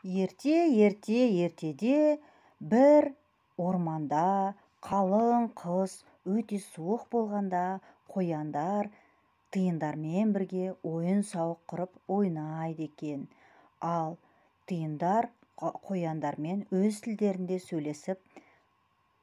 Ертеде бір орманда қалың қыс өте суық болғанда қояндар тиындармен бірге ойын-сауық құрып ойнайды екен. Ал тиындар қояндармен өз тілдерінде сөйлесіп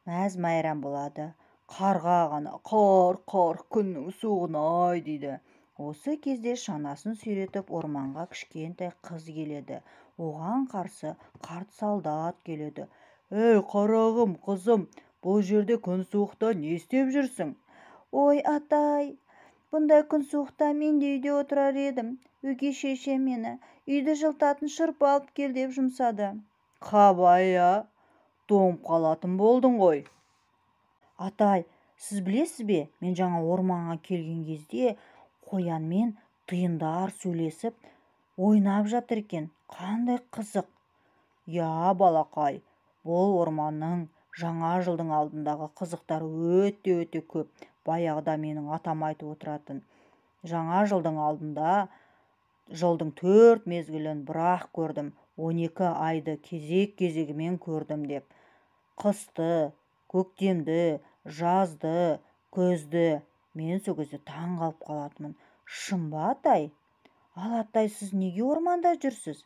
мәз-майрам болады. Қарға ғана қар күннің суығын-ай дейді. Осы кезде шанасын сүйретіп орманға кішкентай қыз келеді. Оған қарсы қарт солдат келеді. «Ей, қарағым, қызым, бұл жерде күн суықта не істеп жүрсің?» «Ой, атай, бұндай күн суықта мен де үйде отырар едім. Өгей шешем мені үйді жылытатын шырпы алып кел деп жұмсады». «Қабая, тоңып қалатын болдың ғой». «Атай, сіз білесіз бе, мен жаңа орманға келген кезде қоянмен тиындар сөйлесіп ойнап жатыр екен. Қандай қызық!» «Я, балақай, бұл орманның жаңа жылдың алдындағы қызықтары өте көп. Баяғыда менің атам айтып отыратын. Жаңа жылдың алдында жылдың 4 мезгілін бір-ақ көрдім, 12 айды кезек-кезегімен көрдім деп. Қысты, көктемді, жазды, күзді. Мен сол кезде таң қалып қалатынмын. Шын ба, атай?» «Ал атай, сіз неге орманда жүрсіз?»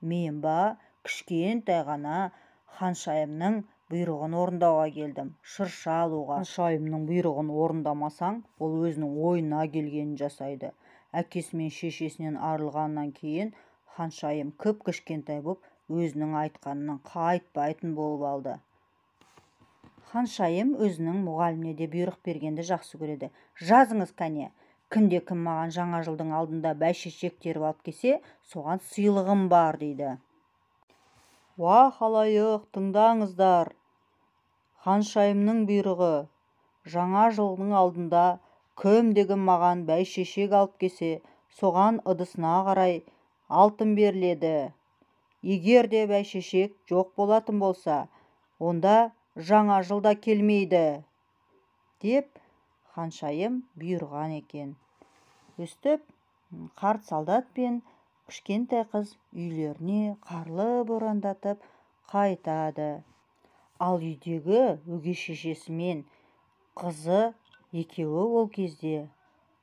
«Мен ба, кішкентай ғана ханшайымның бұйрығын орындауға келдім, шырша алуға». Ханшайымның бұйрығын орындамасаң, ол өзінің ойына келгенін жасайды. Әкесі мен шешесінен арылғаннан кейін ханшайым кіп-кішкентай боп өзінің айтқанынан қайтпайтын болып алды. Ханшайым өзінің мұғаліміне де бұйрық бергенді жақсы көреді. «Жазыңыз кәне, кімде-кім маған жаңа жылдың алдында бәйшешек теріп алып келсе, соған сыйлығым бар» дейді. «Уа халайық, тыңдаңыздар! Ханшайымның бұйрығы: жаңа жылдың алдында кімде-кім маған бәйшешек алып келсе, соған ыдысына қарай алтын беріледі. Егер де бәйшешек жоқ болатын болса, онда жаңа жылда келмейді» деп ханшайым бұйырған екен. Өстіп, қарт солдат пен кішкентай қыз үйлеріне қарлы борандатып қайтады. Ал үйдегі өгей шешесі мен қызы екеуі ол кезде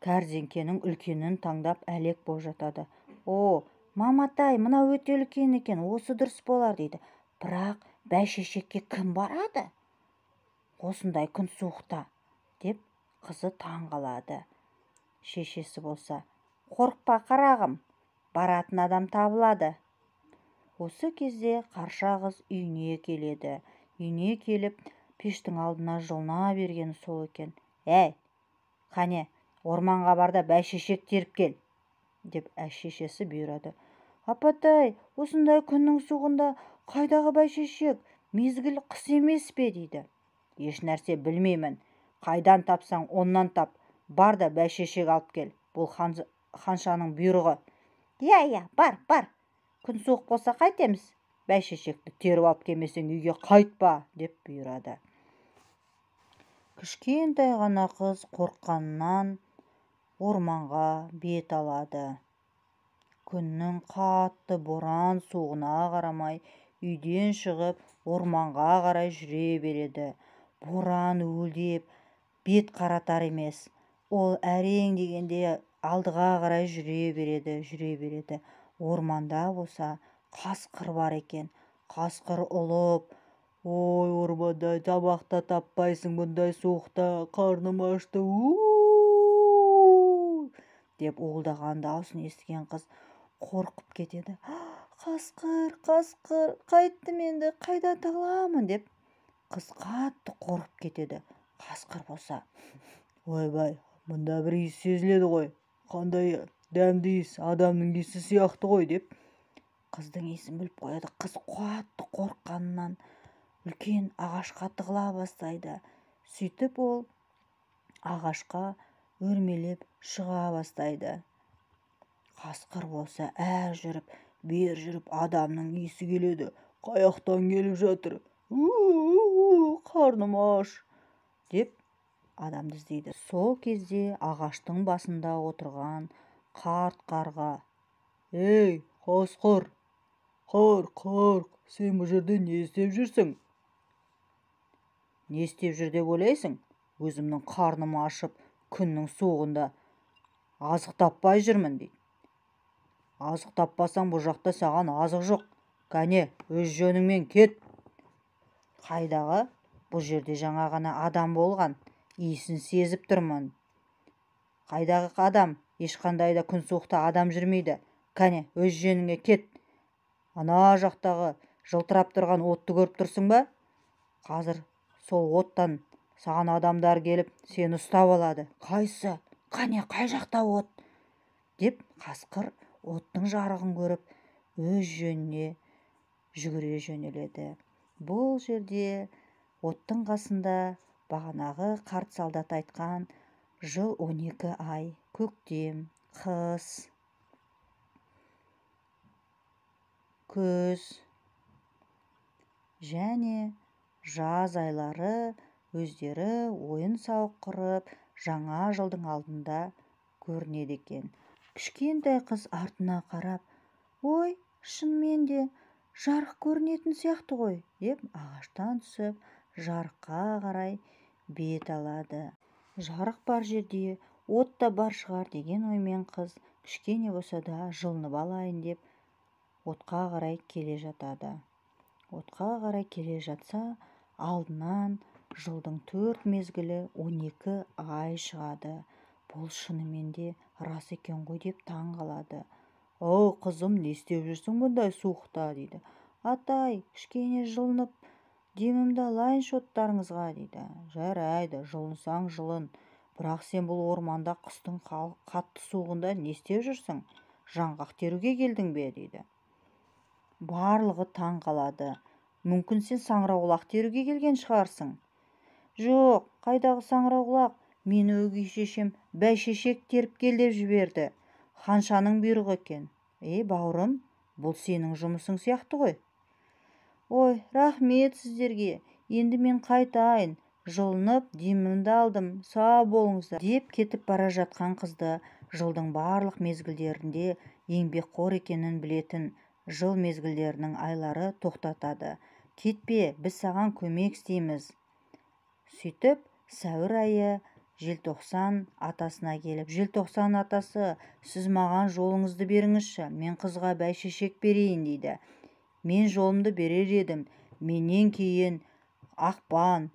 кәрзеңкенің үлкенін таңдап әлек болып жатады. «О, маматай, мынау өте үлкен екен, осы дұрыс болар» дейді. «Бірақ бәйшешекке кім барады осындай күн суықта?» деп қызы таң қалады. Шешесі болса: «Қорықпа қарағым, баратын адам табылады». Осы кезде қарша қыз үйіне келеді. Үйіне келіп, пештің алдына жылына бергені сол екен. «Әй, қане, орманға бар да бәйшешек теріп кел» деп шешесі бұйырады. «Апатай, осындай күннің суығында қайдағы бәйшешек? Мезгіл қыс емес пе?» дейді. «Еш нәрсе білмеймін. Қайдан тапсаң, оннан тап. Бар да бәйшешек алып кел. Бұл ханшаның бұйрығы». «Иә, бар. Күн суық болса қайтеміз? Бәйшешекті теріп алып келмесең, үйге қайтпа» деп бұйырады. Кішкентай ғана қыз қорыққанынан орманға бет алады. Күннің қатты боран суығына қарамай, үйден шығып орманға қарай жүре береді. Боран уілдеп, бет қаратар емес. Ол әрең дегенде алдыға қарай жүре береді. Орманда болса қасқыр бар екен. Қасқыр ұлып: «Ой, орманда тамақ та таппайсың бұндай суықта, қарным ашты, у-у-у!» деп уылдаған даусын естіген қыз қорқып кетеді. «Қасқыр, қайттым енді, қайда тығыламын?» деп қыз қатты қорқып кетеді. Қасқыр болса: «Ойбай, мұнда бір иіс сезіледі ғой, қандай дәмді иіс, адамның иісі сияқты ғой» деп қыздың иісін біліп қояды. Қыз қатты қорыққанынан үлкен ағашқа тығыла бастайды. Сөйтіп ол ағашқа өрмелеп шыға бастайды. Қасқыр болса әр жүріп, бер жүріп адамның иісі келеді. «Қаяқтан келіп жатыр? Қарным аш» деп адамды іздейді. Сол кезде ағаштың басында отырған қарт қарға: «Ей, қасқыр, Қар, сен бұл жерде не істеп жүрсің? Не істеп жүр деп ойлайсың? Өзімнің қарным ашып, күннің суығында азық таппай жүрмін дейді. Азық таппасаң бұл жақта саған азық жоқ. Кәне, өз жөніңмен кет. Қайдағы? Бұл жерде жаңа ғана адам болған. Иісін сезіп тұрмын. Қайдағы адам? Ешқандай да күн суықта адам жүрмейді. Кәне, өз жөніңе кет. Ана жақтағы жылтырап тұрған отты көріп тұрсың ба? Қазір сол оттан саған адамдар келіп сені ұстап алады. Қайсы? Қане, қай жақта от? Деп қасқыр оттың жарығын көріп өз жөніне жүгіре жөнеледі. Бұл жерде оттың қасында бағанағы қарт солдат айтқан жыл 12 ай, көктем, қыс, күз және жаз айлары өздері ойын-сауық құрып жаңа жылдың алдында көрінеді екен. Кішкентай қыз артына қарап, ой, шынымен де жарық көрінетін сияқты ғой, деп ағаштан түсіп жарыққа қарай бет алады. Жарық бар жерде от та бар шығар деген оймен қыз кішкене болса да жылынып алайын деп отқа қарай келе жатады. Отқа қарай келе жатса, алдынан жылдың 4 мезгілі 12 ай шығады. Бұл шынымен де рас екен ғой деп таң қалады. О, қызым, не істеп жүрсің бұндай суықта дейді. Атай, кішкене жылынып демімді алайыншы оттарыңызға дейді. Жарайды, жылынсаң жылын. Бірақ сен бұл орманда қыстың қатты суығында не істеп жүрсің? Жаңғақ теруге келдің бе дейді. Барлығы таң қалады. Мүмкін сен саңырауқұлақ теруге келген шығарсың. Жоқ, қайдағы саңырауқұлақ? Мені өгей шешем бәйшешек теріп кел деп жіберді. Ханшаның бұйрығы екен. Бауырым, бұл сенің жұмысың сияқты ғой. Ой, рахмет сіздерге. Енді мен қайтайын. Жылынып, демімді алдым. Сау болыңыздар. Деп кетіп бара жатқан қызды жылдың барлық мезгілдерінде еңбекқор екенін білетін жыл мезгілдерінің айлары тоқтатады. Кетпе, біз саған көмек істейміз. Сөйтіп, сәуір айы желтоқсан атасына келіп, желтоқсан атасы, сіз маған жолыңызды беріңізші, мен қызға бәйшешек берейін дейді. Мен жолымды берер едім, менен кейін ақпан,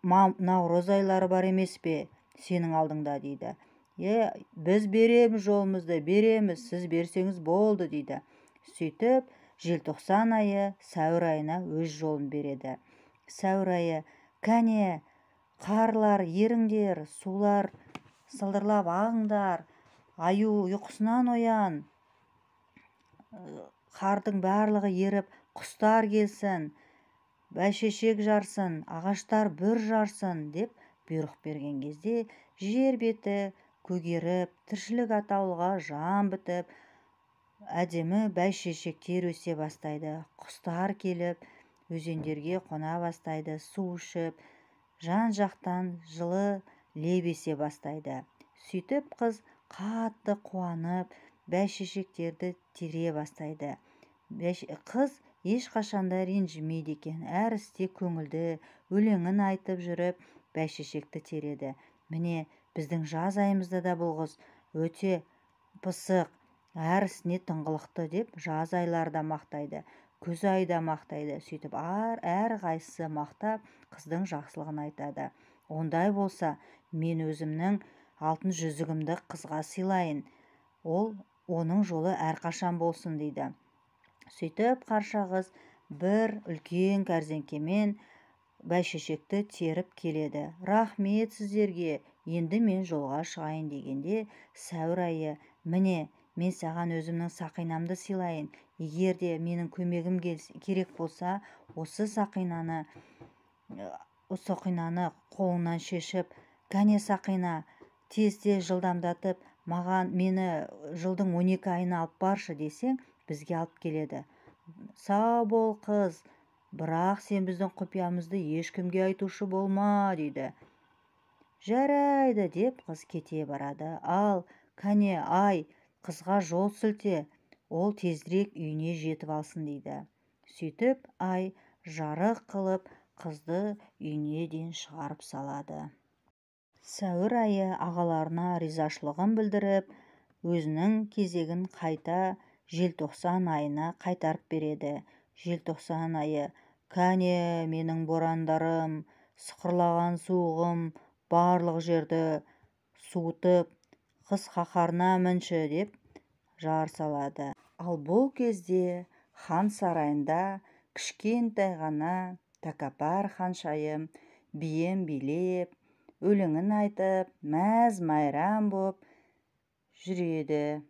наурыз айлары бар емес пе сенің алдыңда дейді. Біз береміз жолымызды, береміз, сіз берсеңіз болды дейді. Сөйтіп, желтоқсан айы сәуір айына өз жолын береді. Сәуір айы, кәне, қарлар еріңдер, сулар сылдырлап ағыңдар, аю ұйқысынан оян, қардың барлығы еріп, құстар келсін, бәйшешек жарсын, ағаштар бүр жарсын деп бұйрық берген кезде жер беті көгеріп, тіршілік атаулыға жан бітіп, әдемі бәйшешектер өсе бастайды. Құстар келіп, өзендерге қона бастайды, су ішіп, жан-жақтан жылы лебесе бастайды. Сөйтіп қыз қатты қуанып, бәйшешектерді тере бастайды. Қыз ешқашанда ренжімейді екен. Әр істе көңілді, өлеңін айтып жүріп, бәйшешекті тереді. Міне, біздің жаз айымызда да бұл қыз өте пысық, әр ісіне тыңғылықты деп жаз айларда мақтайды. Күз айда мақтайды. Сөйтіп әр қайсысы мақтап қыздың жақсылығын айтады. Ондай болса, мен өзімнің алтын жүзігімді қызға сыйлайын. Оның жолы әрқашан болсын дейді. Сөйтіп қарша қыз бір үлкен кәрзеңкемен бәйшешекті теріп келеді. Рахмет сіздерге, енді мен жолға шығайын дегенде, сәуір айы, міне, мен саған өзімнің сақинамды сыйлайын. Егер де менің көмегім керек болса, осы сақинаны қолыңнан шешіп, кәне сақина, тез-тез жылдамдатып, мені жылдың 12 айына алып баршы десең, бізге алып келеді. Сау бол қыз, бірақ сен біздің құпиямызды ешкімге айтушы болма дейді. Жарайды деп қыз кете барады. Ал, кәне ай, қызға жол сілте, ол тезірек үйіне жетіп алсын дейді. Сөйтіп ай жарық қылып қызды үйіне дейін шығарып салады. Сәуір айы ағаларына ризашылығын білдіріп, өзінің кезегін қайта желтоқсан айына қайтарып береді. Желтоқсан айы: «Кәне менің борандарым, сықырлаған суығым, барлық жерді суытып, қыс қаһарына мінші» деп жар салады. Ал бұл кезде хан сарайында кішкентай ғана тәкаппар ханшайым биен билеп, өлеңін айтып, мәз-майрам боп жүреді.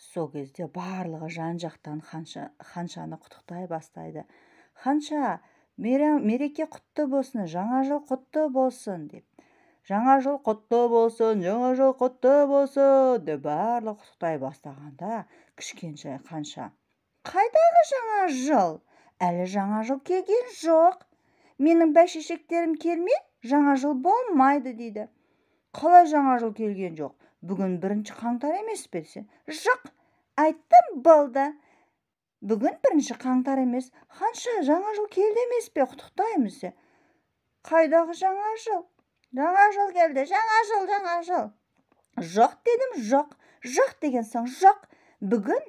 Сол кезде барлығы жан-жақтан ханшаны құттықтай бастайды. «Ханша, мереке құтты болсын, жаңа жыл құтты болсын» деп. «Жаңа жыл құтты болсын, жаңа жыл құтты болсын» деп барлығы құттықтай бастағанда, кішкентай ханша: «Қайдағы жаңа жыл? Әлі жаңа жыл келген жоқ. Менің бәйшешектерім келмей, жаңа жыл болмайды» дейді. «Қалай жаңа жыл келген жоқ? Бүгін 1 қаңтар емес пе?» десе. «Жоқ, айттым, болды. Бүгін 1 қаңтар емес. Ханша, жаңа жыл келді емес пе? Құттықтаймыз» десе. «Қайдағы жаңа жыл? Жаңа жыл келді, жаңа жыл. Жоқ дедім, жоқ. Жоқ деген соң жоқ. Бүгін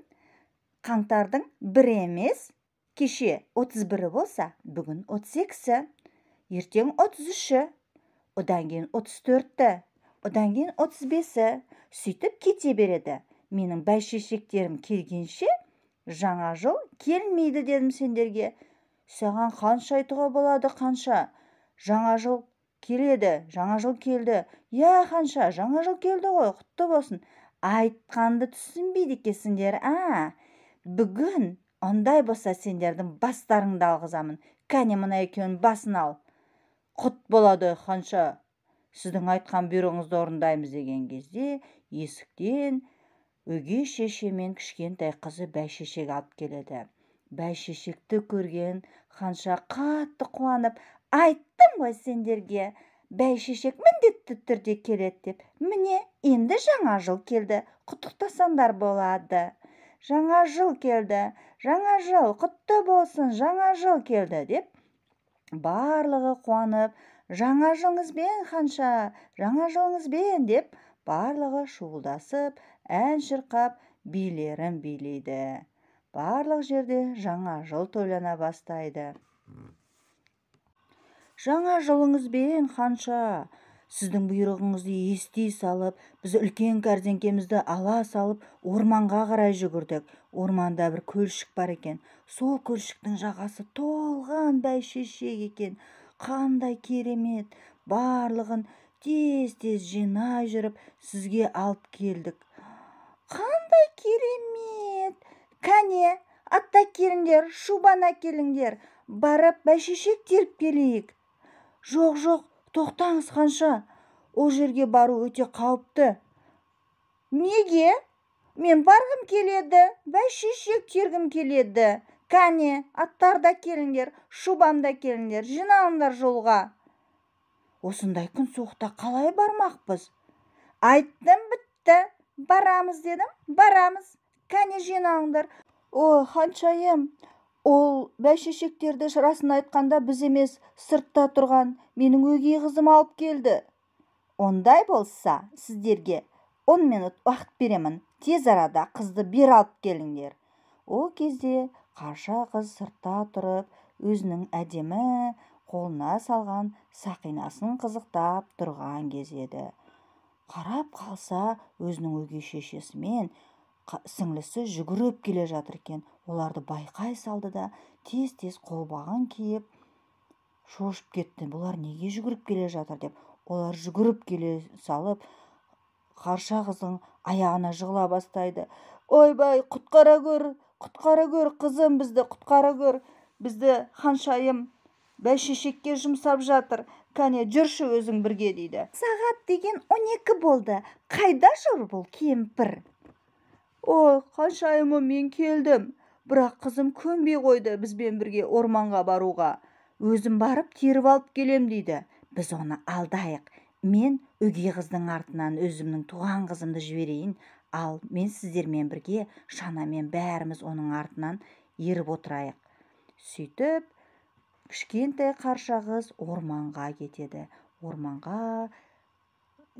қаңтардың 1 емес, кеше 31 болса, бүгін 32-сі, ертең 33-і, одан кейін 34-і, одан кейін 35-і, сөйтіп кете береді. Менің бәйшешектерім келгенше жаңа жыл келмейді дедім сендерге. Саған қанша айтуға болады, қанша? Жаңа жыл келеді, жаңа жыл келді. Я, қанша, жаңа жыл келді ғой, құтты болсын. Айтқанды түсінбейді екенсіңдер. Бүгін ондай болса сендердің бастарыңды алғызамын. Кәне мына екеуінің басын ал. Құт болады, ханша. Сіздің айтқан бұйрығыңызды орындаймыз» деген кезде есіктен өгей шеше мен кішкентай қызы бәйшешек алып келеді. Бәйшешекті көрген ханша қатты қуанып: «Айттым ғой сендерге, бәйшешек міндетті түрде келеді» деп. «Міне, енді жаңа жыл келді, құттықтасаңдар болады. Жаңа жыл келді, жаңа жыл құтты болсын, жаңа жыл келді» деп барлығы қуанып: «Жаңа жылыңызбен, ханша, жаңа жылыңызбен» деп барлығы шуылдасып, ән шырқап, билерін билейді. Барлық жерде жаңа жыл тойлана бастайды. «Жаңа жылыңызбен, ханша, сіздің бұйрығыңызды ести салып, біз үлкен кәрзеңкемізді ала салып, орманға қарай жүгірдік. Орманда бір көлшік бар екен. Сол көлшіктің жағасы толған бәйшешек екен. Қандай керемет! Барлығын тез-тез жинай жүріп, сізге алып келдік». «Қандай керемет! Кәне, атта келіңдер, шубаны әкеліңдер, барып бәйшешек теріп келейік». «Жоқ, тоқтаңыз, ханша, ол жерге бару өте қауіпті». «Неге? Мен барғым келеді, бәйшешек тергім келеді. Кәне, аттарда келіңдер, шубамда келіңдер, жиналыңдар жолға». «Осындай күн суықта қалай бармақпыз?» «Айттым, бітті. Барамыз дедім, барамыз. Кәне жиналыңдар». «О, ханшайым, ол бәйшешектерді расын айтқанда біз емес, сыртта тұрған менің өгей қызым алып келді». «Ондай болса, сіздерге 10 минут уақыт беремін. Тез арада қызды бер алып келіңдер». Ол кезде қарша қыз сыртта тұрып, өзінің әдемі қолына салған сақинасын қызықтап тұрған кез еді. Қарап қалса, өзінің өгей шешесі мен сіңлісі жүгіріп келе жатыр екен. Оларды байқай салды да, тез-тез қолбағын киіп, шошып кетті. Бұлар неге жүгіріп келе жатыр деп. Олар жүгіріп келе салып, қарша қыздың аяғына жығыла бастайды. «Ойбай, құтқара көр, қызым, бізді құтқара көр. Бізді ханшайым бәйшешекке жұмсап жатыр. Кәне, жүрші өзің бірге» дейді. «Сағат деген 12 болды. Қайда жүр бұл кемпір?» «Ой, ханшайымым, мен келдім. Бірақ қызым көнбей қойды бізбен бірге орманға баруға. Өзім барып теріп алып келем» дейді. «Біз оны алдайық. Мен өгей қыздың артынан өзімнің туған қызымды жіберейін. ал мен сіздермен бірге шанамен бәріміз оның артынан еріп отырайық. Сөйтіп кішкентай қаршағыз орманға кетеді. Орманға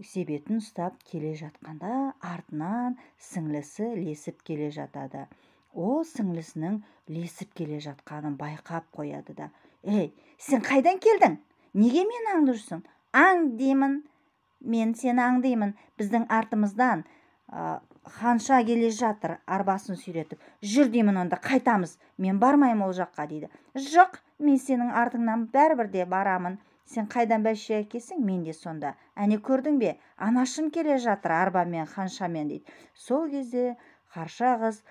себетін ұстап келе жатқанда артынан сіңлісі лесіп келе жатады. Ол сіңлісінің лесіп келе жатқанын байқап қояды да: «Ей, сен қайдан келдің? Неге мені аңдырсың?» «Аң деймін, мен сені аңдаймын. Біздің артымыздан ханша келе жатыр, арбасын сүйретіп. Жүр деймін, онда қайтамыз. Мен бармаймын ол жаққа», дейді. «Жоқ, мен сенің артыңнан бәрібір де барамын. Сен қайдан бәйшешек әкелсең, мен де сонда. Әне көрдің бе, анашым келе жатыр арбамен, ханшамен», дейді. Сол кезде қаршағыз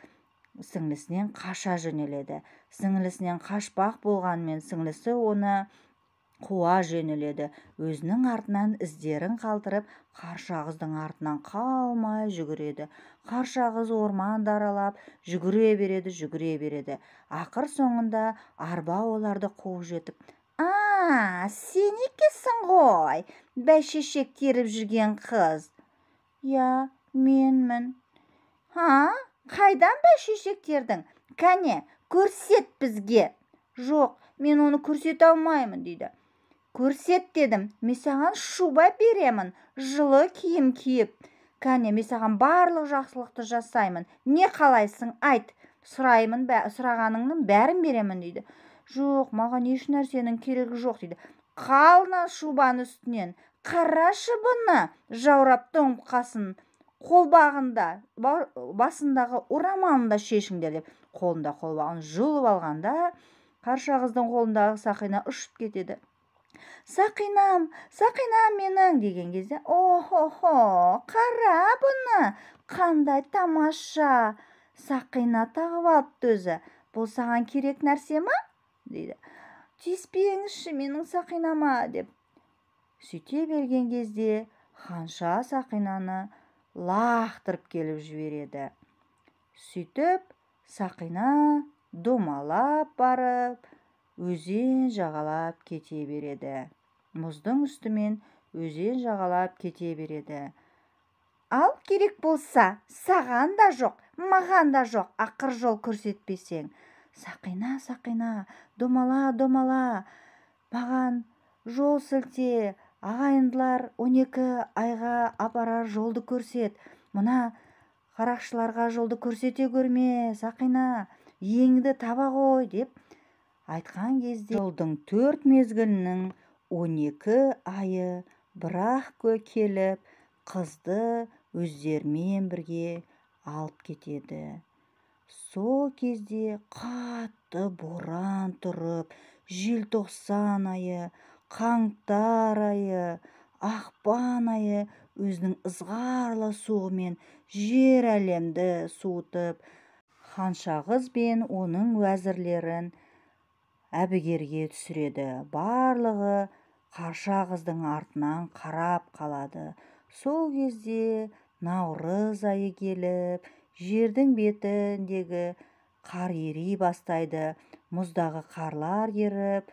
сіңлісінен қаша жөнеледі. Сіңлісінен қашпақ болғанмен сіңлісі оны қуа жөнеледі. Өзінің артынан іздерін қалдырып, қаршағыздың артынан қалмай жүгіреді. Қаршағыз орманды аралап жүгіре береді. Ақыр соңында арба оларды қуып жетіп: «Сен екенсің ғой, бәйшешек теріп жүрген қыз?» «Я, менмін». «Қайдан бәйшешек тердің? Кәне, көрсет бізге». «Жоқ, мен оны көрсете алмаймын», дейді. «Көрсет дедім, мен саған шуба беремін, жылы киім киіп. Кәне, мен саған барлық жақсылықты жасаймын. Не қалайсың, айт, сұрағаныңның бәрін беремін», дейді. «Жоқ, маған еш нәрсенің керегі жоқ», дейді. «Қална шубаны үстінен, қарашы бұны, жаурап тоңқасын, қолбағында, басындағы орамалында шешіңдер», деп қолында қолбағын жұлып алғанда, қаршағыздың қолындағы сақина ұшып кетеді. «Сақинам, сақинам менің», деген кезде: «О-хо-хо, қара бұны, қандай тамаша сақина тағып алыпты өзі. Бұл саған керек нәрсе ма?» дейді. «Тиіспеңізші менің сақинама», деп сөйте берген кезде ханша сақинаны лақтырып келіп жібереді. Сөйтіп сақина домалап барып өзен жағалап кете береді. Мұздың үстімен өзен жағалап кете береді. «Ал керек болса, саған да жоқ, маған да жоқ, ақыр жол көрсетпесең. Сақина, сақина, домала, домала, маған жол сілте, ағайындылар 12 айға апарар жолды көрсет. Мына қарақшыларға жолды көрсете көрме, сақина, еңді таба ғой», деп айтқан кезде жылдың 4 мезгілінің 12 айы бірақ келіп қызды өздерімен бірге алып кетеді. Сол кезде қатты боран тұрып, желтоқсан айы, қаңтар айы, ақпан айы өзінің ызғарлы суығымен жер әлемді суытып, ханшағыз бен оның уәзірлерін әбігерге түсіреді. Барлығы қаршағыздың артынан қарап қалады. Сол кезде наурыз айы келіп, жердің бетіндегі қар ери бастайды. Мұздағы қарлар еріп,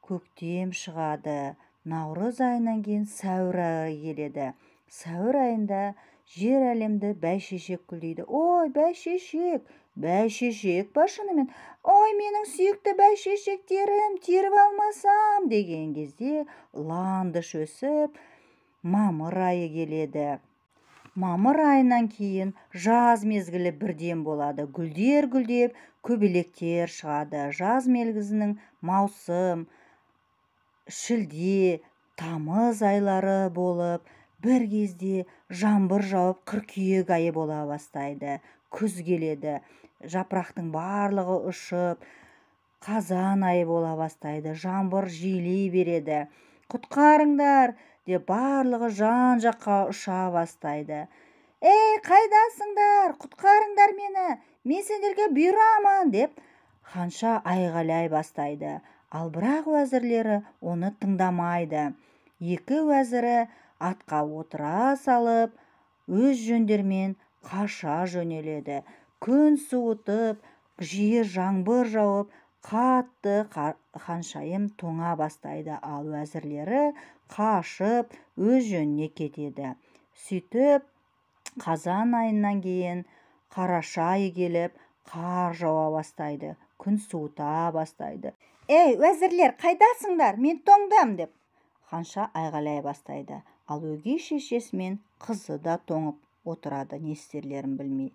көктем шығады. Наурыз айынан кейін сәуір айы келеді. Сәуір айында жер әлемді бәйшешек гүлдейді. «Ой, бәйшешек, бәйшешек ба шынымен? Ой, менің сүйікті бәйшешектерім, теріп алмасам», деген кезде ландыш өсіп, мамыр айы келеді. Мамыр айынан кейін жаз мезгілі бірден болады. Гүлдер гүлдеп, көбелектер шығады. Жаз мезгілінің маусым, шілде, тамыз айлары болып, бір кезде жаңбыр жауып, қыркүйек айы бола бастайды. Күз келеді. Жапырақтың барлығы ұшып, қазан айы бола бастайды. Жаңбыр жиілей береді. «Құтқарыңдар», деп барлығы жан жаққа ұша бастайды. «Ей, қайдасыңдар? Құтқарыңдар мені, мен сендерге бұйырамын», деп ханша айғайлай бастайды. Ал бірақ уәзірлері оны тыңдамайды. Екі уәзірі атқа отыра салып, өз жөндермен қаша жөнеледі. Күн суытып, жиі жаңбыр жауып, қатты ханшайым тоңа бастайды. Ал уәзірлері қашып өз жөніне кетеді. Сөйтіп қазан айынан кейін қараша айы келіп қар жауа бастайды, күн суыта бастайды. «Ей, уәзірлер, қайдасыңдар? Мен тоңдым!» деп Ханша айғайлай бастайды. Ал өгей шешесі мен қызы да тоңып отырады, не істерлерін білмей.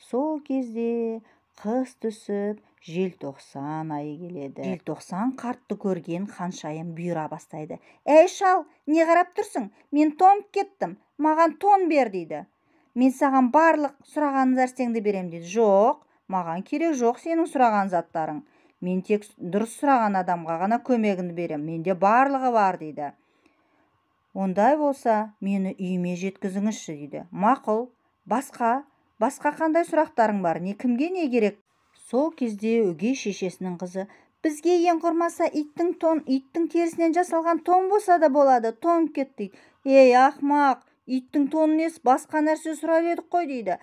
Сол кезде қыс түсіп, желтоқсан айы келеді. Желтоқсан қартты көрген Ханшайым бұйыра бастайды. «Ей шал, не қарап тұрсың? Мен тоңып кеттім, маған тон бер» дейді. «Мен саған барлық сұраған нәрсеңді берем» дейді. «Жоқ, маған керек жоқ сенің сұраған заттарың. Мен тек дұрыс сұраған адамға ғана көмегімді берем, менде барлығы бар» дейді. «Ондай болса, мені үйіме жеткізіңізші» дейді. «Мақұл, басқа қандай сұрақтарың бар? Кімге не керек?» Сол кезде өгей шешесінің қызы: «Бізге ең құрмаса иттің терісінен жасалған тон болса да болады, тоңып кет» дейді. «Ей, ақымақ, иттің тонын емес, басқа нәрсе сұрап едік қой» дейді.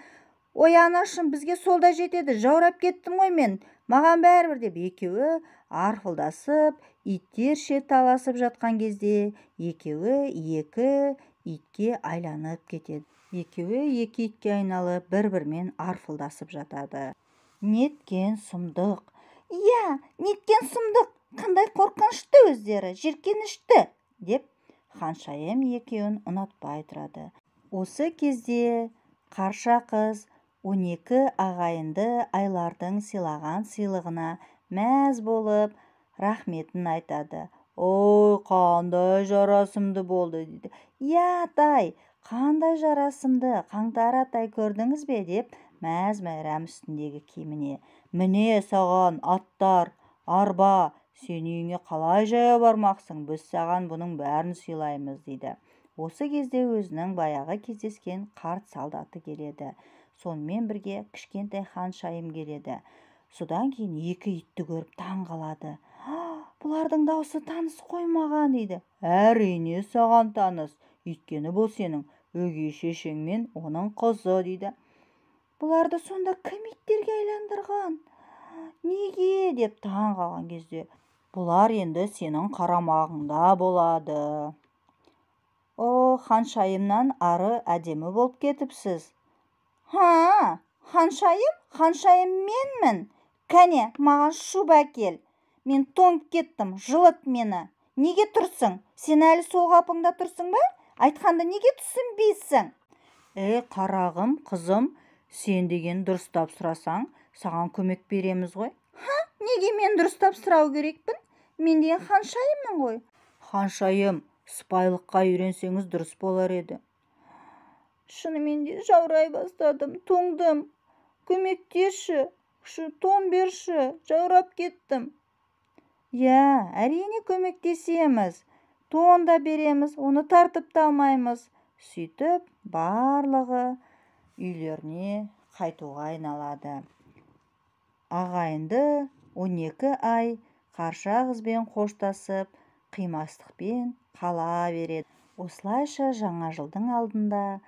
«Ой, анашым, бізге сол да жетеді, жаурап кеттім ғой мен, маған бәрібір» деп екеуі арпылдасып, иттерше таласып жатқан кезде екеуі екі итке айланып кетеді. Екеуі екі итке айналып бір-бірімен арпылдасып жатады. Неткен сұмдық! «Иә, неткен сұмдық! Қандай қорқынышты өздері, жеркенішті!» деп Ханшайым екеуін ұнатпай тұрады. Осы кезде Қарша қыз 12 ағайынды айлардың сыйлаған сыйлығына мәз болып рахметін айтады. «Ой, қандай жарасымды болды» дейді. «Иә, атай, қандай жарасымды, Қаңтар атай, көрдіңіз бе?» деп мәз-мәйрам үстіндегі киіміне: «Міне саған аттар, арба, сен үйіңе қалай жаяу бармақсың, біз саған бұның бәрін сыйлаймыз» дейді. Осы кезде өзінің баяғы кездескен қарт солдаты келеді. Сонымен бірге кішкентай Ханшайым келеді. Содан кейін екі итті көріп таң қалады. «Бұлардың даусы таныс қой маған» дейді. «Әрине саған таныс, өйткені бұл сенің өгей шешең мен оның қызы» дейді. «Бұларды сонда кім иттерге айландырған? Неге?» деп таң қалған кезде: «Бұлар енді сенің қарамағыңда болады». «О, Ханшайымнан ары әдемі болып кетіпсіз». «Ха, Ханшайым менмін. Кәне, маған шуба әкел. Мен тоңып кеттім, жылыт мені». «Неге тұрсың? Сен әлі сол қалпыңда тұрсың ба? Айтқанда неге түсінбейсің?» Қарағым, қызым, сен деген дұрыстап сұрасаң, саған көмек береміз ғой. Неге мен дұрыстап сұрау керекпін? Мен деген Ханшайыммын ғой. Ханшайым, сыпайылыққа үйренсеңіз дұрыс болар еді. Шынымен де жаурай бастадым, тоңдым. Көмектесші, тон берші, жаурап кеттім. «Иә, әрине көмектесеміз. Тон да береміз, оны тартып та алмаймыз». Сөйтіп, барлығы үйлеріне қайтуға айналады. Ағайынды 12 ай Қарша қызбен қоштасып, қимастықпен қала береді. Осылайша жаңа жылдың алдында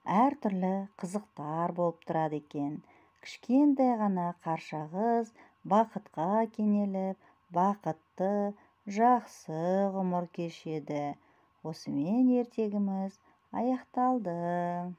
әртүрлі қызықтар болып тұрады екен. Кішкентай ғана Қарша қыз бақытқа кенеліп, бақытты, жақсы ғұмыр кешеді. Осымен ертегіміз аяқталды.